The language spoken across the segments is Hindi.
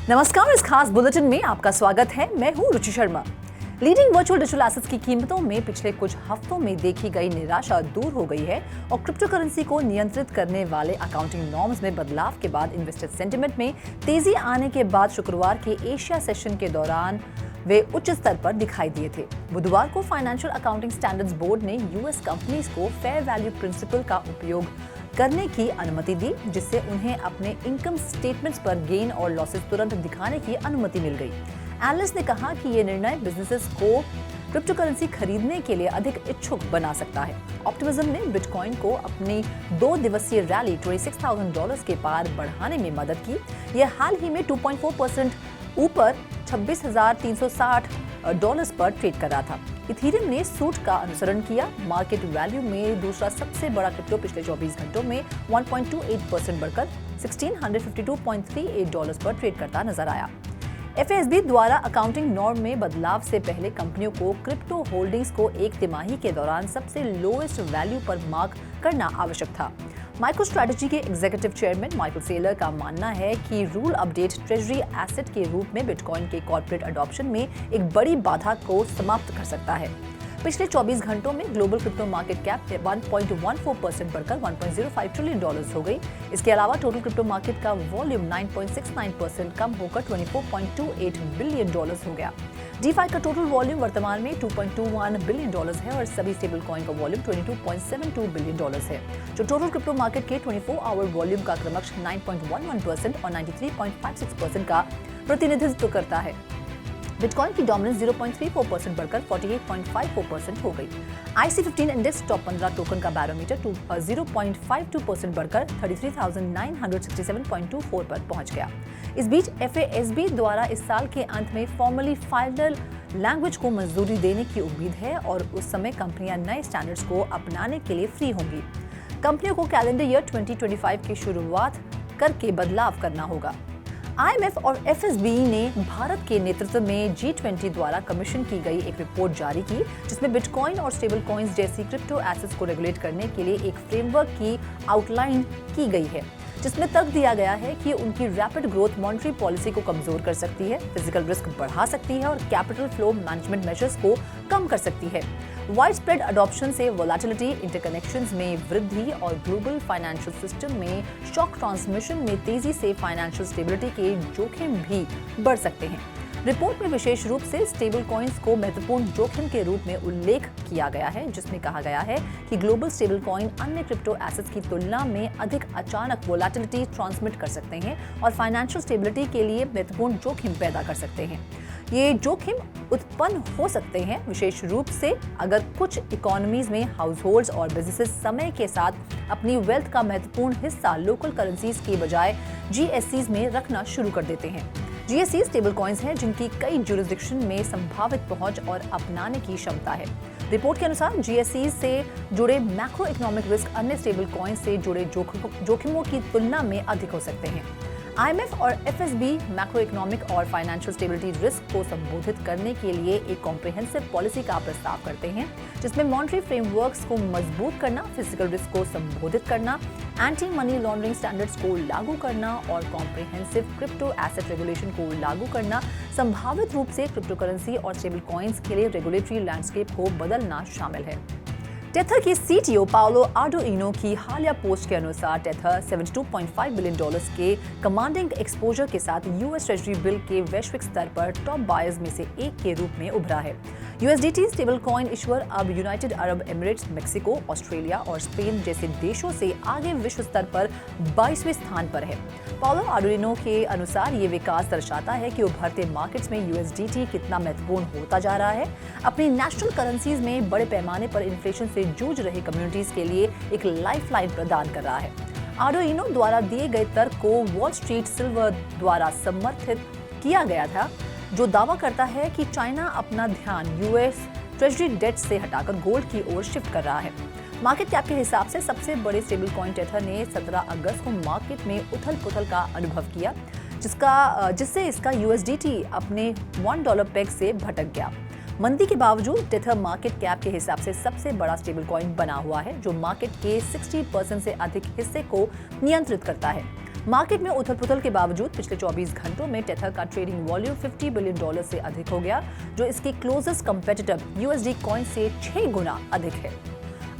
नमस्कार, इस खास बुलेटिन में आपका स्वागत है। मैं हूं Ruchi Sharma. Leading virtual digital assets की कीमतों में पिछले कुछ हफ्तों में देखी गई निराशा दूर हो गई है और क्रिप्टो करेंसी को नियंत्रित करने वाले अकाउंटिंग नॉर्म्स में बदलाव के बाद इन्वेस्टर सेंटिमेंट में तेजी आने के बाद शुक्रवार के एशिया सेशन के दौरान वे उच्च स्तर पर दिखाई दिए थे। बुधवार को फाइनेंशियल अकाउंटिंग स्टैंडर्ड्स बोर्ड ने यूएस कंपनीज को फेयर वैल्यू प्रिंसिपल का उपयोग करने की अनुमति दी, जिससे उन्हें अपने इनकम स्टेटमेंट्स पर गेन और लॉसेस तुरंत दिखाने की अनुमति मिल गई। एनालिस्ट ने कहा कि ये निर्णय बिजनेसेस को क्रिप्टो करेंसी खरीदने के लिए अधिक इच्छुक बना सकता है। ऑप्टिमिज्म ने बिटकॉइन को अपनी 2 दिवसीय रैली $26,000 के पार बढ़ाने में मदद की। यह हाल ही में 2.4% ऊपर $26,360 पर ट्रेड कर रहा था। इथेरियम ने सूट का अनुसरण किया। मार्केट वैल्यू में दूसरा सबसे बड़ा क्रिप्टो पिछले 24 घंटों में 1.28% बढ़कर $1,652.38 पर ट्रेड करता नजर आया। एफएसबी द्वारा अकाउंटिंग नॉर्म में बदलाव से पहले कंपनियों को क्रिप्टो होल्डिंग्स को एक तिमाही के दौरान सबसे लोएस्ट वैल्यू पर मार्क करना आवश्यक था। माइक्रो स्ट्रैटेजी के एग्जीक्यूटिव चेयरमैन माइकल सेलर का मानना है कि रूल अपडेट ट्रेजरी एसेट के रूप में बिटकॉइन के कॉर्पोरेट अडॉप्शन में एक बड़ी बाधा को समाप्त कर सकता है। पिछले 24 घंटों में ग्लोबल क्रिप्टो मार्केट कैप 1.14% बढ़कर $1.05 ट्रिलियन हो गई। इसके अलावा टोटल क्रिप्टो मार्केट का वॉल्यूम 9.69% कम होकर $24.28 बिलियन हो गया। डीफाई का टोटल वॉल्यूम वर्तमान में $2.21 बिलियन है और सभी स्टेबल कॉइन का वॉल्यूम $22.72 बिलियन है, जो टोटल क्रिप्टो मार्केट के 24 आवर वॉल्यूम का क्रमशः 9.11% और 93.56% का प्रतिनिधित्व करता है। बिटकॉइन की डोमिनेंस 0.34% बढ़कर 48.54% हो गई। IC15 इंडेक्स टॉप 15 टोकन का बैरोमीटर 0.52% बढ़कर 33,967.24 पर पहुंच गया। इस बीच FASB द्वारा इस साल के अंत में फॉर्मली फाइनल लैंग्वेज को मंजूरी देने की उम्मीद है और उस समय कंपनियां नए स्टैंडर्ड्स को अपनाने के लिए फ्री होंगी। कंपनियों को कैलेंडर ईयर 2025 की शुरुआत करके बदलाव करना होगा। IMF और FSB ने भारत के नेतृत्व में G20 द्वारा कमीशन की गई एक रिपोर्ट जारी की, जिसमें बिटकॉइन और स्टेबल कॉइन्स जैसी क्रिप्टो एसेट्स को रेगुलेट करने के लिए एक फ्रेमवर्क की आउटलाइन की गई है, जिसमें तर्क दिया गया है कि उनकी रैपिड ग्रोथ मॉनेटरी पॉलिसी को कमजोर कर सकती है, फिजिकल रिस्क बढ़ा सकती है और कैपिटल फ्लो मैनेजमेंट मेजर्स को कम कर सकती है। वाइड स्प्रेड अडॉप्शन से वोलेटिलिटी, इंटरकनेक्शंस में वृद्धि और ग्लोबल फाइनेंशियल सिस्टम में शॉक ट्रांसमिशन में तेजी से फाइनेंशियल स्टेबिलिटी के जोखिम भी बढ़ सकते हैं। रिपोर्ट में विशेष रूप से स्टेबल कॉइन्स को महत्वपूर्ण जोखिम के रूप में उल्लेख किया गया है, जिसमें कहा गया है कि ग्लोबल स्टेबल कॉइन अन्य क्रिप्टो एसेट्स की तुलना में अधिक अचानक वोलेटिलिटी ट्रांसमिट कर सकते हैं और फाइनेंशियल स्टेबिलिटी के लिए महत्वपूर्ण जोखिम पैदा कर सकते हैं। ये जोखिम उत्पन्न हो सकते हैं विशेष रूप से अगर कुछ इकोनॉमीज में हाउसहोल्ड्स और बिजनेसेस समय के साथ अपनी वेल्थ का महत्वपूर्ण हिस्सा लोकल करेंसीज के बजाय GSCs में रखना शुरू कर देते हैं। GSC स्टेबल कॉइन्स हैं जिनकी कई जुरिस्डिक्शन में संभावित पहुंच और अपनाने की क्षमता है। रिपोर्ट के अनुसार GSC से जुड़े मैक्रो इकोनॉमिक रिस्क अन्य स्टेबल कॉइन से जुड़े जोखिमों की तुलना में अधिक हो सकते हैं। IMF और FSB मैक्रो इकोनॉमिक और फाइनेंशियल स्टेबिलिटी रिस्क को संबोधित करने के लिए एक कॉम्प्रिहेंसिव पॉलिसी का प्रस्ताव करते हैं, जिसमें मॉनेटरी फ्रेमवर्क्स को मजबूत करना, फिजिकल रिस्क को संबोधित करना, एंटी मनी लॉन्ड्रिंग स्टैंडर्ड्स को लागू करना और कॉम्प्रिहेंसिव क्रिप्टो एसेट रेगुलेशन को लागू करना संभावित रूप से क्रिप्टो करेंसी और स्टेबल कॉइन्स के लिए रेगुलेटरी लैंडस्केप को बदलना शामिल है। टेथर के CTO पाओलो आर्डुइनो की हालिया पोस्ट के अनुसार टेथर $72.5 बिलियन के कमांडिंग एक्सपोजर के साथ US ट्रेजरी बिल के वैश्विक स्तर पर टॉप बायर्स में से एक के रूप में उभरा है। USDT स्टेबल कॉइन इश्यूअर अब United Arab Emirates, Mexico, Australia और स्पेन जैसे देशों से आगे विश्व स्तर पर 22वें स्थान पर है। पाओलो आर्डुइनो के अनुसार ये विकास दर्शाता है कि उभरते मार्केट्स में USDT कितना महत्वपूर्ण होता जा रहा है। अपनी नेशनल करेंसीज में बड़े पैमाने पर इन्फ्लेशन से जूझ रही कम्युनिटीज के लिए एक लाइफलाइन प्रदान कर रहा है। आर्डुइनो द्वारा दिए गए तर्क को वॉल स्ट्रीट सिल्वर द्वारा समर्थित किया गया था, जो दावा करता है कि चाइना अपना ध्यान US ट्रेजरी डेट से हटाकर गोल्ड की ओर शिफ्ट कर रहा है। मार्केट कैप के हिसाब से सबसे बड़े स्टेबल कॉइन टेथर ने 17 अगस्त को मार्केट में उथल-पुथल का अनुभव किया, जिससे इसका USDT अपने $1 पेग से भटक गया। मंदी के बावजूद टेथर मार्केट कैप के हिसाब से सबसे बड़ा स्टेबल कॉइन बना हुआ है, जो मार्केट के 60% से अधिक हिस्से को नियंत्रित करता है। मार्केट में उथल-पुथल के बावजूद पिछले 24 घंटों में टेथर का ट्रेडिंग वॉल्यूम $50 बिलियन से अधिक हो गया, जो इसके क्लोजेस्ट कंपेटिटर USD कॉइन से 6 गुना अधिक है।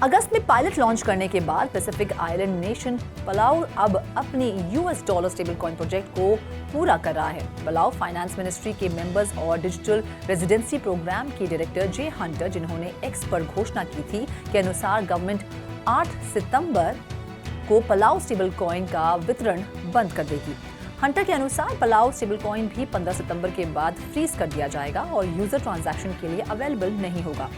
अगस्त में पायलट लॉन्च करने के बाद पैसिफिक आइलैंड नेशन पलाउ अब अपनी US dollar stable coin project को पूरा कर रहा है। पलाउ फाइनेंस मिनिस्ट्री के मेंबर्स और डिजिटल रेजिडेंसी प्रोग्राम के डायरेक्टर जे हंटर, जिन्होंने एक्स पर घोषणा की थी के अनुसार गवर्नमेंट 8 सितंबर को पलाउ स्टेबल कॉइन का वितरण बंद कर देगी। हंटर के अनुसार पलाउ स्टेबल कॉइन भी 15 सितंबर के बाद फ्रीज कर दिया जाएगा और यूजर ट्रांजैक्शन के लिए अवेलेबल नहीं होगा।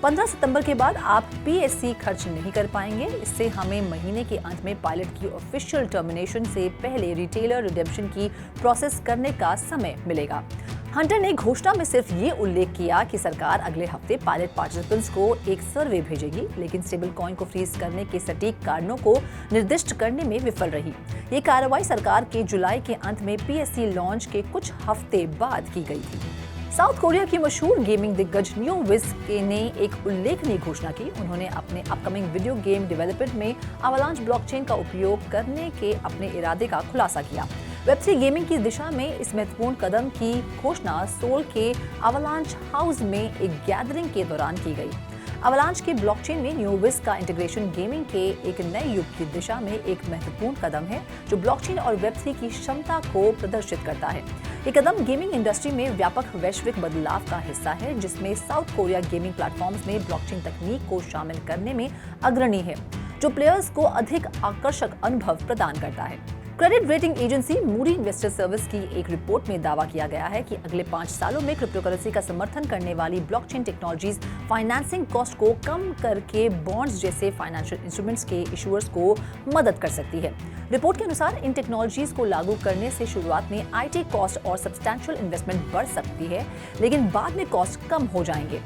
15 सितंबर के बाद आप PSC खर्च नहीं कर पाएंगे। इससे हमें महीने के अंत में पायलट की ऑफिशियल टर्मिनेशन से पहले रिटेलर रिडेम्पशन की प्रोसेस करने का समय मिलेगा। हंटर ने घोषणा में सिर्फ ये उल्लेख किया कि सरकार अगले हफ्ते पायलट पार्टिसिपेंट्स को एक सर्वे भेजेगी, लेकिन स्टेबल कॉइन को फ्रीज करने के सटीक कारणों को निर्दिष्ट करने में विफल रही। ये कार्रवाई सरकार के जुलाई के अंत में PSC लॉन्च के कुछ हफ्ते बाद की गई थी। साउथ कोरिया की मशहूर गेमिंग दिग्गज न्यूविज ने एक उल्लेखनीय घोषणा की। उन्होंने अपने अपकमिंग वीडियो गेम डेवलपमेंट में अवलांच ब्लॉकचेन का उपयोग करने के अपने इरादे का खुलासा किया। वेब3 गेमिंग की दिशा में इस महत्वपूर्ण कदम की घोषणा सोल के अवलांच हाउस में एक गैदरिंग के दौरान की गई। अवलांच के ब्लॉकचेन में न्यूविज का इंटीग्रेशन गेमिंग के एक नए युग की दिशा में एक महत्वपूर्ण कदम है, जो ब्लॉकचेन और वेब3 की क्षमता को प्रदर्शित करता है। ये कदम गेमिंग इंडस्ट्री में व्यापक वैश्विक बदलाव का हिस्सा है, जिसमें साउथ कोरिया गेमिंग प्लेटफॉर्म्स में ब्लॉकचेन तकनीक को शामिल करने में अग्रणी है, जो प्लेयर्स को अधिक आकर्षक अनुभव प्रदान करता है। Credit rating agency Moody investor service की एक रिपोर्ट में दावा किया गया है कि अगले 5 सालों में क्रिप्टोकरेंसी का समर्थन करने वाली ब्लॉकचेन टेक्नोलॉजीज फाइनेंसिंग कॉस्ट को कम करके बॉन्ड्स जैसे फाइनेंशियल इंस्ट्रूमेंट्स के इशूअर्स को मदद कर सकती है। रिपोर्ट के अनुसार इन टेक्नोलॉजीज को लागू करने से शुरुआत में IT कॉस्ट और सब्सटैंशियल इन्वेस्टमेंट बढ़ सकती है, लेकिन बाद में कॉस्ट कम हो जाएंगे।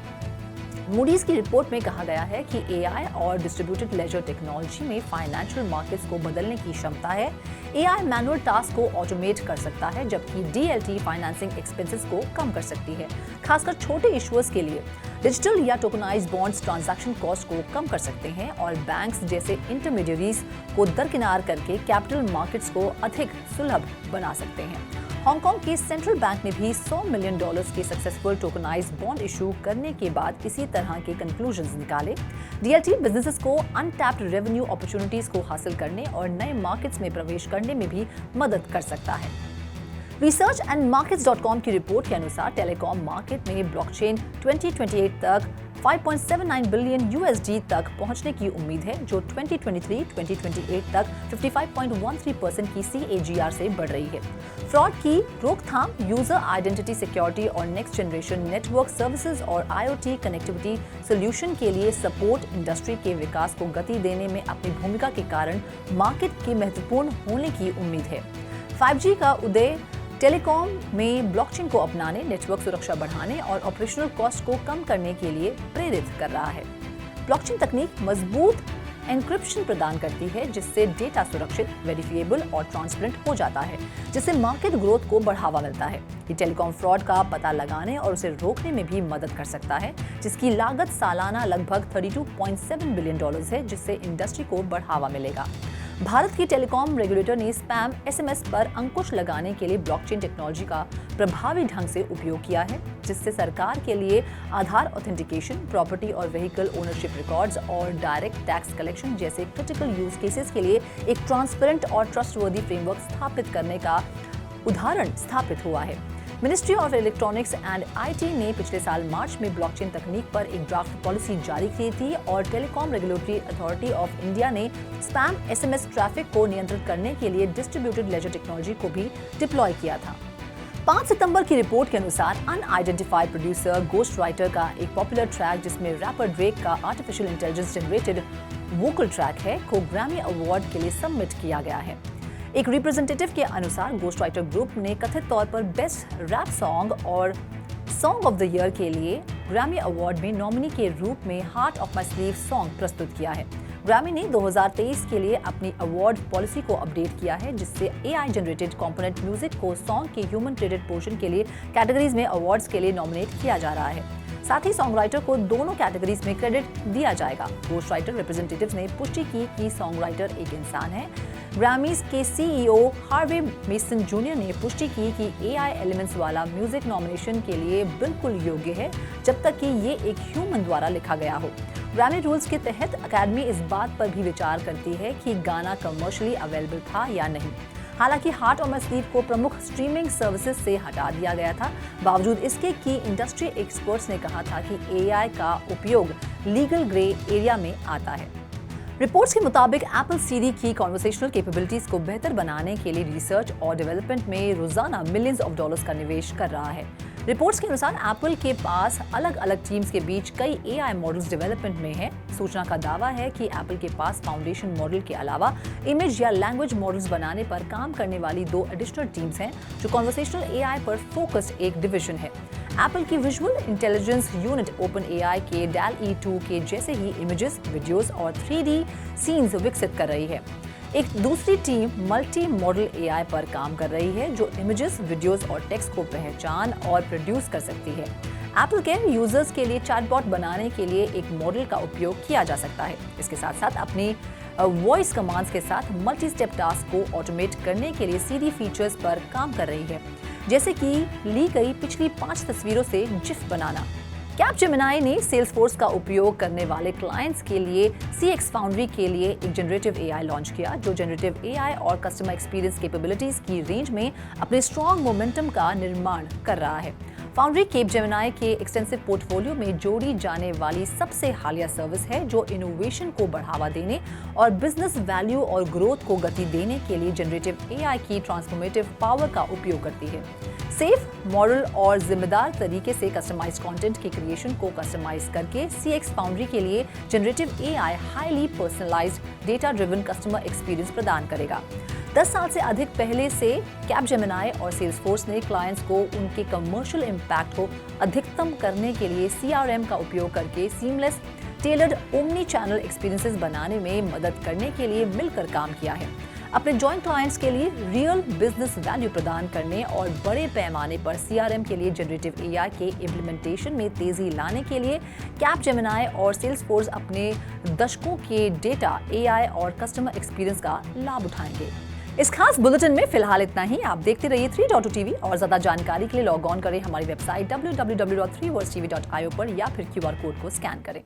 मूडीज की रिपोर्ट में कहा गया है कि AI और डिस्ट्रीब्यूटेड लेजर टेक्नोलॉजी में फाइनेंशियल मार्केट्स को बदलने की क्षमता है। AI मैनुअल टास्क को ऑटोमेट कर सकता है, जबकि DLT फाइनेंसिंग एक्सपेंसेस को कम कर सकती है, खासकर छोटे इशुअर्स के लिए। डिजिटल या टोकनाइज्ड बॉन्ड्स ट्रांजैक्शन कॉस्ट को कम कर सकते हैं और बैंक्स जैसे इंटरमीडियरीज को दरकिनार करके कैपिटल मार्केट्स को अधिक सुलभ बना सकते हैं। हांगकांग के सेंट्रल बैंक ने भी $100 मिलियन के सक्सेसफुल टोकनाइज्ड बॉन्ड इशू करने के बाद इसी तरह के कंक्लूजन्स निकाले। DLT बिजनेसेस को अनटैप्ड रेवेन्यू अपॉर्चुनिटीज को हासिल करने और नए मार्केट्स में प्रवेश करने में भी मदद कर सकता है। रिसर्च एंड मार्केट्स.com की रिपोर्ट के अनुसार टेलीकॉम मार्केट में ब्लॉकचेन 2028 तक $5.79 बिलियन तक पहुंचने की उम्मीद है, जो 2023-2028 तक 55.13% की CAGR से बढ़ रही है। फ्रॉड की रोकथाम, यूजर आइडेंटिटी सिक्योरिटी और नेक्स्ट जनरेशन नेटवर्क सर्विसेज और IoT कनेक्टिविटी सोल्यूशन के लिए सपोर्ट इंडस्ट्री के विकास को गति देने में अपनी भूमिका के कारण मार्केट के महत्वपूर्ण होने की उम्मीद है। 5G का उदय टेलीकॉम में ब्लॉकचेन को अपनाने, नेटवर्क सुरक्षा बढ़ाने और ऑपरेशनल कॉस्ट को कम करने के लिए प्रेरित कर रहा है। ब्लॉकचेन तकनीक मजबूत एन्क्रिप्शन प्रदान करती है, जिससे डेटा सुरक्षित, वेरिफिएबल और ट्रांसपेरेंट हो जाता है, जिससे मार्केट ग्रोथ को बढ़ावा मिलता है। ये टेलीकॉम फ्रॉड का पता लगाने और उसे रोकने में भी मदद कर सकता है, जिसकी लागत सालाना लगभग $32.7 बिलियन है, जिससे इंडस्ट्री को बढ़ावा मिलेगा। भारत की टेलीकॉम रेगुलेटर ने स्पैम SMS पर अंकुश लगाने के लिए ब्लॉकचेन टेक्नोलॉजी का प्रभावी ढंग से उपयोग किया है, जिससे सरकार के लिए आधार ऑथेंटिकेशन, प्रॉपर्टी और व्हीकल ओनरशिप रिकॉर्ड्स और डायरेक्ट टैक्स कलेक्शन जैसे क्रिटिकल यूज केसेस के लिए एक ट्रांसपेरेंट और ट्रस्टवर्दी फ्रेमवर्क स्थापित करने का उदाहरण स्थापित हुआ है। Ministry of electronics and IT ने पिछले साल मार्च में ब्लॉकचेन तकनीक पर एक ड्राफ्ट पॉलिसी जारी की थी और telecom regulatory authority of India ने स्पैम SMS ट्रैफिक को नियंत्रित करने के लिए डिस्ट्रीब्यूटेड लेजर टेक्नोलॉजी को भी डिप्लॉय किया था। 5 सितंबर की रिपोर्ट के अनुसार अनआइडेंटिफाइड प्रोड्यूसर गोस्ट राइटर का एक पॉपुलर ट्रैक, जिसमें रैपर ड्रेक का artificial intelligence generated vocal track है, को ग्रैमी अवार्ड के लिए सबमिट किया गया है। एक रिप्रेजेंटेटिव के अनुसार गोस्ट राइटर ग्रुप ने कथित तौर पर बेस्ट रैप सॉन्ग और सॉन्ग ऑफ द ईयर के लिए ग्रैमी अवार्ड में नॉमिनी के रूप में heart of my sleeve song प्रस्तुत किया है। ग्रैमी ने 2023 के लिए अपनी अवार्ड पॉलिसी को अपडेट किया है, जिससे AI जनरेटेड कंपोनेंट म्यूजिक को सॉन्ग के ह्यूमन क्रेडिट पोर्शन के लिए कैटेगरीज में अवार्ड्स के लिए नॉमिनेट किया जा रहा है। साथ ही सॉन्ग राइटर को दोनों कैटेगरीज में क्रेडिट दिया जाएगा। गोस्ट राइटर रिप्रेजेंटेटिव्स ने पुष्टि की कि सॉन्ग राइटर एक इंसान है ग्रैमीज के सीईओ हार्वे मेसन जूनियर ने पुष्टि की कि AI एलिमेंट्स वाला म्यूजिक नॉमिनेशन के लिए बिल्कुल योग्य है जब तक कि ये एक ह्यूमन द्वारा लिखा गया हो। ग्रैमी रूल्स के तहत अकेडमी इस बात पर भी विचार करती है कि गाना कमर्शियली अवेलेबल था या नहीं। हालांकि हार्ट ऑन माय स्लीव को प्रमुख स्ट्रीमिंग सर्विसेज से हटा दिया गया था, बावजूद इसके कि इंडस्ट्री एक्सपर्ट्स ने कहा था कि AI का उपयोग लीगल ग्रे एरिया में आता है। रिपोर्ट्स के मुताबिक एप्पल सीरी की कॉन्वर्सेशनल कैपेबिलिटीज को बेहतर बनाने के लिए रिसर्च और डेवलपमेंट में रोजाना मिलियंस ऑफ डॉलर्स का निवेश कर रहा है। रिपोर्ट्स के अनुसार एप्पल के पास अलग अलग टीम्स के बीच कई AI मॉडल्स डेवलपमेंट में हैं। सूचना का दावा है कि एप्पल के पास फाउंडेशन मॉडल के अलावा इमेज या लैंग्वेज मॉडल्स बनाने पर काम करने वाली 2 एडिशनल टीम्स हैं, जो कॉन्वर्सेशनल AI पर फोकस्ड एक डिवीजन है। एप्पल की विजुअल इंटेलिजेंस यूनिट OpenAI के DALL-E 2 के जैसे ही इमेजेस, वीडियोस और 3D सीन्स विकसित कर रही है। एक दूसरी टीम मल्टी मॉडल AI पर काम कर रही है, जो इमेजेस, वीडियोस और टेक्स्ट को पहचान और प्रोड्यूस कर सकती है। एप्पल के यूजर्स के लिए चैटबॉट बनाने के लिए एक मॉडल का उपयोग किया जा सकता है। इसके साथ साथ अपनी वॉइस कमांड्स के साथ मल्टी स्टेप टास्क को ऑटोमेट करने के लिए सीरी फीचर्स पर काम कर रही है, जैसे कि ली गई पिछली 5 तस्वीरों से जिफ बनाना। कैपजेमिनी ने सेल्सफोर्स का उपयोग करने वाले क्लाइंट्स के लिए CX फाउंड्री के लिए एक जनरेटिव AI लॉन्च किया, जो जनरेटिव AI और कस्टमर एक्सपीरियंस कैपेबिलिटीज की रेंज में अपने स्ट्रॉन्ग मोमेंटम का निर्माण कर रहा है। फाउंड्री कैपजेमिनी के एक्सटेंसिव पोर्टफोलियो में जोड़ी जाने वाली सबसे हालिया सर्विस है, जो इनोवेशन को बढ़ावा देने और बिजनेस वैल्यू और ग्रोथ को गति देने के लिए जनरेटिव AI की ट्रांसफॉर्मेटिव पावर का उपयोग करती है। सेफ, मॉडल और जिम्मेदार तरीके से कस्टमाइज्ड कंटेंट के क्रिएशन को कस्टमाइज करके CX फाउंड्री के लिए generative AI highly personalised data driven customer experience प्रदान करेगा। 10 साल से अधिक पहले से कैपजेमिनी और सेल्सफोर्स ने क्लाइंट्स को उनके कमर्शियल इम्पैक्ट को अधिकतम करने के लिए CRM का उपयोग करके seamless tailored omni channel experiences बनाने में मदद करने के लिए मिलकर काम किया है। अपने जॉइंट क्लाइंट्स के लिए रियल बिजनेस वैल्यू प्रदान करने और बड़े पैमाने पर CRM के लिए जनरेटिव AI के इम्प्लीमेंटेशन में तेजी लाने के लिए कैपजेमिनी और सेल्सफोर्स अपने दशकों के डेटा, AI और कस्टमर एक्सपीरियंस का लाभ उठाएंगे। इस खास बुलेटिन में फिलहाल इतना ही। आप देखते रहिए 3.2 TV और ज्यादा जानकारी के लिए लॉग ऑन करें हमारी वेबसाइट www.3worldstv.io पर या फिर QR कोड को स्कैन करें।